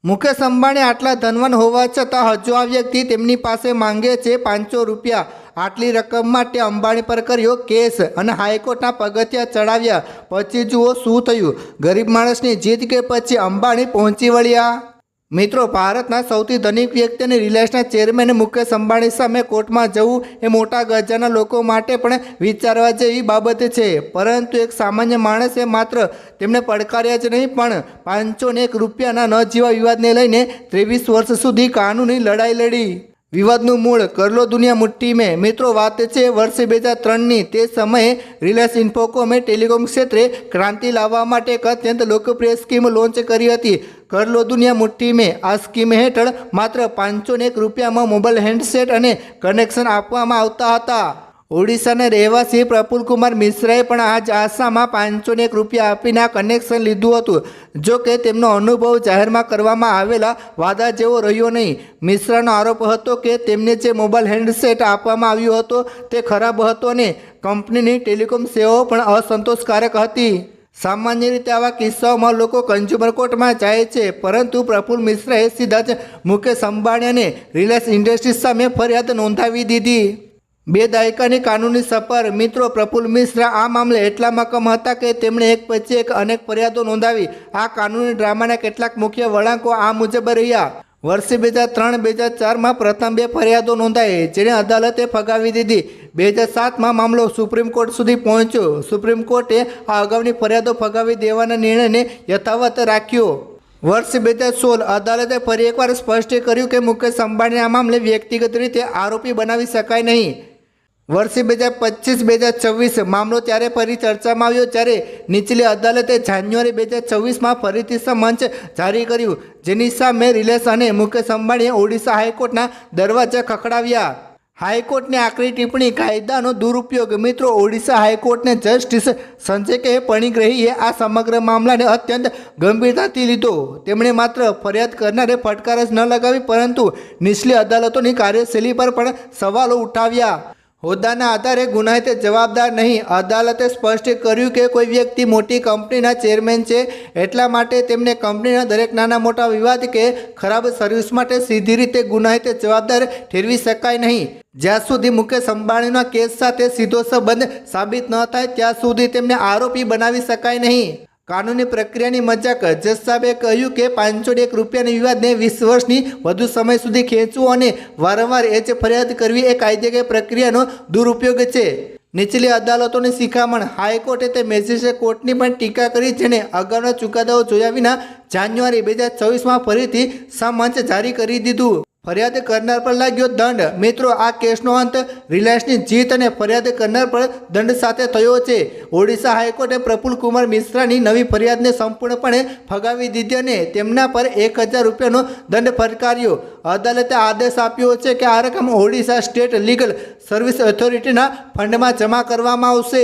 મુકેશ અંબાણી આટલા ધનવાન હોવા છતાં હજુ આ વ્યક્તિ તેમની પાસે માંગે છે 500 રૂપિયા। આટલી રકમ માટે અંબાણી પર કર્યો કેસ અને હાઈકોર્ટના પગથિયા ચડાવ્યા। પછી જુઓ શું થયું। ગરીબ માણસની જીત કે પછી અંબાણી પહોંચી વળ્યા। મિત્રો, ભારતના સૌથી ધનિક વ્યક્તિ અને રિલાયન્સના ચેરમેન મુકેશ અંબાણી સામે કોર્ટમાં જવું એ મોટા ગજાના લોકો માટે પણ વિચારવા જેવી બાબત છે। પરંતુ એક સામાન્ય માણસે માત્ર તેમને પડકાર્યા જ નહીં પણ 501 રૂપિયાના ન જેવા વિવાદને લઈને 23 વર્ષ સુધી કાનૂની લડાઈ લડી। વિવાદનું મૂળ કરલો દુનિયા મુઠ્ઠી મેં। મિત્રો, વાત છે વર્ષ 2003ની। તે સમયે રિલાયન્સ ઇન્ફોકોમે ટેલિકોમ ક્ષેત્રે ક્રાંતિ લાવવા માટે એક અત્યંત લોકપ્રિય સ્કીમ લોન્ચ કરી હતી, કરલો દુનિયા મુઠ્ઠી મેં। આ સ્કીમ હેઠળ માત્ર 501 રૂપિયામાં મોબાઈલ હેન્ડસેટ અને કનેક્શન આપવામાં આવતા હતા। ઓડિશાના રહેવાસી પ્રફુલ કુમાર મિશ્રાએ પણ આ જ આશામાં 501 રૂપિયા આપીને આ કનેક્શન લીધું હતું। જો કે તેમનો અનુભવ જાહેરમાં કરવામાં આવેલા વાદા જેવો રહ્યો નહીં। મિશ્રાનો આરોપ હતો કે તેમને જે મોબાઈલ હેન્ડસેટ આપવામાં આવ્યો હતો તે ખરાબ હતો અને કંપનીની ટેલિકોમ સેવાઓ પણ અસંતોષકારક હતી। સામાન્ય રીતે આવા કિસ્સાઓમાં લોકો કન્ઝ્યુમર કોર્ટમાં જાય છે, પરંતુ પ્રફુલ મિશ્રાએ સીધા જ મુકેશ અંબાણી અને રિલાયન્સ ઇન્ડસ્ટ્રીઝ સામે ફરિયાદ નોંધાવી દીધી। 2 દાયકાની કાનૂની સફર। મિત્રો, પ્રફુલ મિશ્રા આ મામલે એટલા મક્કમ હતા કે તેમણે એક પછી એક અનેક ફરિયાદો નોંધાવી। આ કાનૂની ડ્રામાના કેટલાક મુખ્ય વળાંકો આ મુજબ રહ્યા। વર્ષ 2003-2004માં પ્રથમ 2 ફરિયાદો નોંધાઈ, જેને અદાલતે ફગાવી દીધી। 2007માં મામલો સુપ્રીમ કોર્ટ સુધી પહોંચ્યો। સુપ્રીમ કોર્ટે આ અગાઉની ફરિયાદો ફગાવી દેવાના નિર્ણયને યથાવત રાખ્યો। વર્ષ 2016 અદાલતે ફરી એકવાર સ્પષ્ટ કર્યું કે મુકેશ અંબાણીને આ મામલે વ્યક્તિગત રીતે આરોપી બનાવી શકાય નહીં। વર્ષ 2025-2026 મામલો ત્યારે ફરી ચર્ચામાં આવ્યો, જ્યારે નીચલી અદાલતે જાન્યુઆરી 2026માં ફરીથી સમન્સ જારી કર્યું, જેની સામે રિલાયન્સ અને મુકેશ અંબાણીએ ઓડિશા હાઈકોર્ટના દરવાજા ખખડાવ્યા। હાઈકોર્ટની આકરી ટિપ્પણી, કાયદાનો દુરુપયોગ। મિત્રો, ઓડિશા હાઈકોર્ટને જસ્ટિસ સંજય કે પણિગ્રહીએ આ સમગ્ર મામલાને અત્યંત ગંભીરતાથી લીધો। તેમણે માત્ર ફરિયાદ કરનારે ફટકાર જ ન લગાવી, પરંતુ નીચલી અદાલતોની કાર્યશૈલી પર પણ સવાલો ઉઠાવ્યા। હોદ્દાના આધારે ગુનાહિત જવાબદાર નહીં। અદાલતે સ્પષ્ટ કર્યું કે કોઈ વ્યક્તિ મોટી કંપનીના ચેરમેન છે, એટલા માટે તેમને કંપનીના દરેક નાના મોટા વિવાદ કે ખરાબ સર્વિસ માટે સીધી રીતે ગુનાહિત જવાબદાર ઠેરવી શકાય નહીં। જ્યાં સુધી મુકેશ અંબાણીના કેસ સાથે સીધો સંબંધ સાબિત ન થાય ત્યાં સુધી તેમને આરોપી બનાવી શકાય નહીં। કાનૂની પ્રક્રિયાની મજાક। જજ સાહેબે કહ્યું કે 501 રૂપિયાના વિવાદને 20 વર્ષની વધુ સમય સુધી ખેંચવું અને વારંવાર એ જ ફરિયાદ કરવી એ કાયદેકીય પ્રક્રિયાનો દુરુપયોગ છે। નીચલી અદાલતોની શિખામણ। હાઈકોર્ટે તે મેજિસ્ટ્રેટ કોર્ટની પણ ટીકા કરી, જેને અગાઉના ચુકાદાઓ જોયા વિના જાન્યુઆરી 2024માં ફરીથી સમન્સ જારી કરી દીધું। ફરિયાદ કરનાર પર લાગ્યો દંડ। મિત્રો, આ કેસનો અંત રિલાયન્સની જીત અને ફરિયાદ કરનાર પર દંડ સાથે થયો છે। ઓડિશા હાઈકોર્ટે પ્રફુલ કુમાર મિશ્રાની નવી ફરિયાદને સંપૂર્ણપણે ફગાવી દીધી અને તેમના પર 1000 રૂપિયાનો દંડ ફટકાર્યો। અદાલતે આદેશ આપ્યો છે કે આ રકમ ઓડિશા સ્ટેટ લીગલ સર્વિસ ઓથોરિટીના ફંડમાં જમા કરવામાં આવશે।